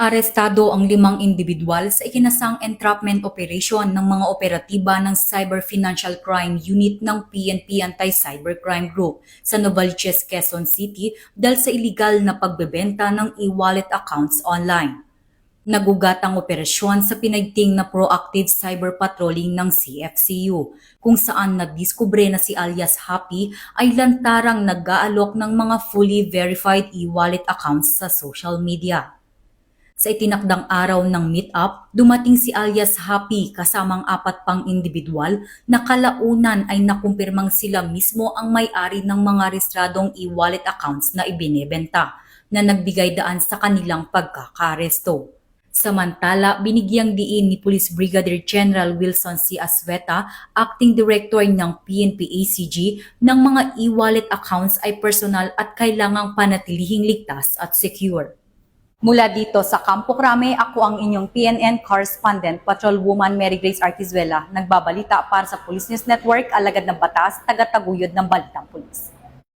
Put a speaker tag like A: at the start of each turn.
A: Naarestado ang 5 individual sa ikinasang entrapment operation ng mga operatiba ng Cyber Financial Crime Unit ng PNP Anti-Cybercrime Group sa Novaliches, Quezon City dahil sa iligal na pagbebenta ng e-wallet accounts online. Nagugat ang operasyon sa pinaigting na proactive cyber patrolling ng CFCU, kung saan nadiskubre na si alias Happy ay lantarang nag-aalok ng mga fully verified e-wallet accounts sa social media. Sa itinakdang araw ng meet-up, dumating si alias Happy kasamang 4 pang individual na kalaunan ay nakumpirmang sila mismo ang may-ari ng mga rehistradong e-wallet accounts na ibinebenta na nagbigay daan sa kanilang pagkakaresto. Samantala, binigyang diin ni Police Brigadier General Wilson C. Asweta, Acting Director ng PNP-ACG, ng mga e-wallet accounts ay personal at kailangang panatilihing ligtas at secure. Mula dito sa Campo Crame, ako ang inyong PNN correspondent, Patrolwoman Mary Grace Artizuela, nagbabalita para sa Police News Network, alagad ng batas, taga-taguyod ng Balitang Pulis.